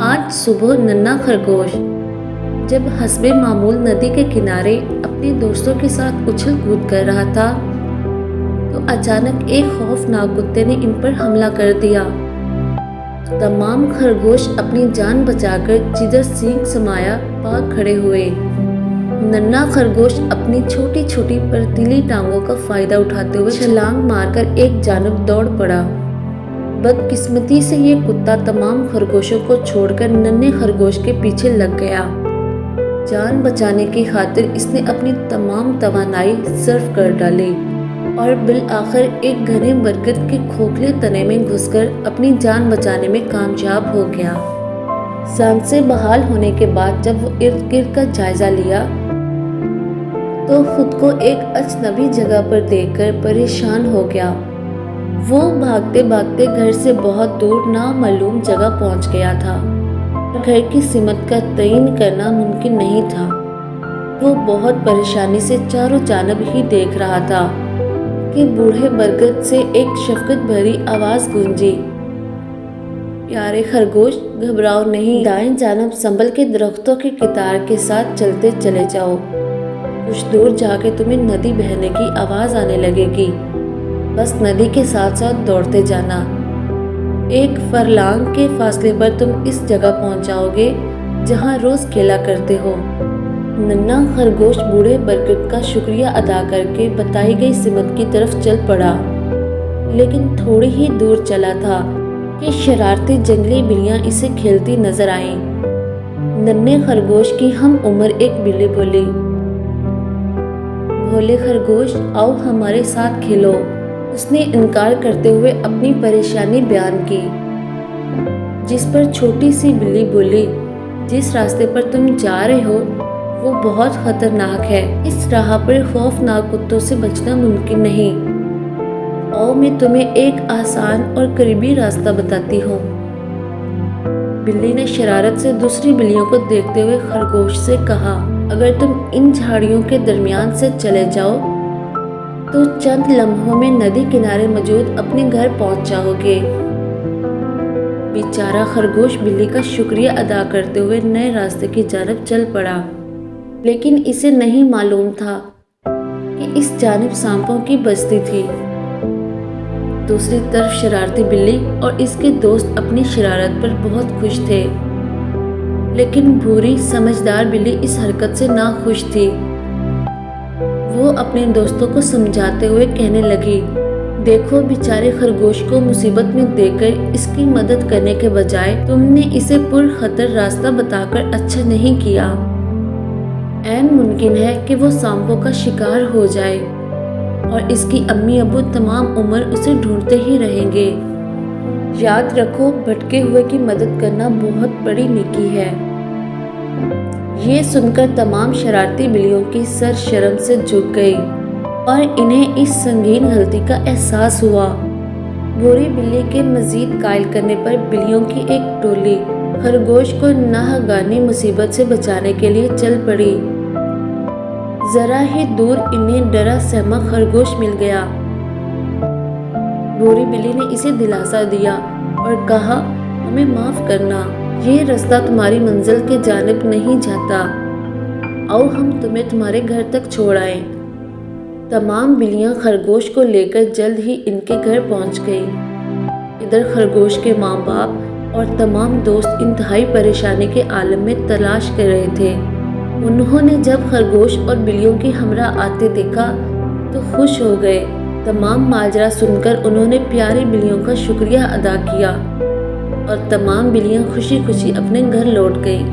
آج صبح ننھا خرگوش جب حسب معمول ندی کے کنارے اپنے دوستوں کے ساتھ اچھل کود کر رہا تھا تو اچانک ایک خوفناک کتے نے ان پر حملہ کر دیا۔ تمام خرگوش اپنی جان بچا کر جدھر سینگ سمایا بھاگ کھڑے ہوئے۔ ننھا خرگوش اپنی چھوٹی چھوٹی پرتیلی ٹانگوں کا فائدہ اٹھاتے ہوئے چھلانگ مار کر ایک جانب دوڑ پڑا۔ بدقسمتی سے یہ کتا تمام خرگوشوں کو چھوڑ کر ننھے خرگوش کے پیچھے لگ گیا۔ جان بچانے کی خاطر اس نے اپنی تمام توانائی صرف کر ڈالی اور بالآخر ایک گھنے برگد کے کھوکھلے تنے میں گھس کر اپنی جان بچانے میں کامیاب ہو گیا۔ سانسیں بحال ہونے کے بعد جب وہ ارد گرد کا جائزہ لیا تو خود کو ایک اجنبی جگہ پر دیکھ کر پریشان ہو گیا۔ وہ بھاگتے بھاگتے گھر سے بہت دور نامعلوم جگہ پہنچ گیا تھا۔ گھر کی سمت کا تعین کرنا ممکن نہیں تھا۔ وہ بہت پریشانی سے چاروں جانب ہی دیکھ رہا تھا کہ بوڑھے برگد سے ایک شفقت بھری آواز گونجی، پیارے خرگوش گھبراؤ نہیں، دائیں جانب سنبھل کے درختوں کی قطار کے ساتھ چلتے چلے جاؤ، کچھ دور جا کے تمہیں ندی بہنے کی آواز آنے لگے گی، بس ندی کے ساتھ ساتھ دوڑتے جانا، ایک فرلانگ کے فاصلے پر تم اس جگہ پہنچ جاؤ گے جہاں روز کھیلا کرتے ہو۔ ننھا خرگوش بوڑھے برگد کا شکریہ ادا کر کے بتائی گئی سمت کی طرف چل پڑا، لیکن تھوڑی ہی دور چلا تھا کہ شرارتی جنگلی بلیاں اسے کھیلتی نظر آئیں۔ ننھے خرگوش کی ہم عمر ایک بلی بولی، بھولے خرگوش آؤ ہمارے ساتھ کھیلو۔ اس نے انکار کرتے ہوئے اپنی پریشانی بیان کی، جس پر چھوٹی سی بلی بولی، جس راستے پر تم جا رہے ہو وہ بہت خطرناک ہے، اس راہ پر خوفناک کتوں سے بچنا ممکن نہیں، آؤ میں تمہیں ایک آسان اور قریبی راستہ بتاتی ہوں۔ بلی نے شرارت سے دوسری بلیوں کو دیکھتے ہوئے خرگوش سے کہا، اگر تم ان جھاڑیوں کے درمیان سے چلے جاؤ تو چند لمحوں میں ندی کنارے موجود اپنے گھر پہنچ جاؤ گے۔ بیچارہ خرگوش بلی کا شکریہ ادا کرتے ہوئے نئے راستے کی جانب چل پڑا، لیکن اسے نہیں معلوم تھا کہ اس جانب سانپوں کی بستی تھی۔ دوسری طرف شرارتی بلی اور اس کے دوست اپنی شرارت پر بہت خوش تھے، لیکن بھوری سمجھدار بلی اس حرکت سے ناخوش تھی۔ وہ اپنے دوستوں کو سمجھاتے ہوئے کہنے لگی، دیکھو بیچارے خرگوش کو مصیبت میں دیکھ کر اس کی مدد کرنے کے بجائے تم نے اسے پر خطر راستہ بتا کر اچھا نہیں کیا، عین ممکن ہے کہ وہ سانپوں کا شکار ہو جائے اور اس کی امی ابو تمام عمر اسے ڈھونڈتے ہی رہیں گے۔ یاد رکھو بھٹکے ہوئے کی مدد کرنا بہت بڑی نیکی ہے۔ یہ سن کر تمام شرارتی بلیوں کی سر شرم سے جھک گئی اور انہیں اس سنگین غلطی کا احساس ہوا۔ بھوری بلی کے مزید قائل کرنے پر بلیوں کی ایک ٹولی خرگوش کو ناگہانی مصیبت سے بچانے کے لیے چل پڑی۔ ذرا ہی دور انہیں ڈرا سہما خرگوش مل گیا۔ بھوری بلی نے اسے دلاسا دیا اور کہا، ہمیں معاف کرنا، یہ راستہ تمہاری منزل کے جانب نہیں جاتا، آؤ ہم تمہیں تمہارے گھر تک چھوڑ آئیں۔ تمام بلیاں خرگوش کو لے کر جلد ہی ان کے گھر پہنچ گئی۔ ادھر خرگوش کے ماں باپ اور تمام دوست انتہائی پریشانی کے عالم میں تلاش کر رہے تھے۔ انہوں نے جب خرگوش اور بلیوں کی ہمراہ آتے دیکھا تو خوش ہو گئے۔ تمام ماجرا سن کر انہوں نے پیاری بلیوں کا شکریہ ادا کیا اور تمام بلیاں خوشی خوشی اپنے گھر لوٹ گئی۔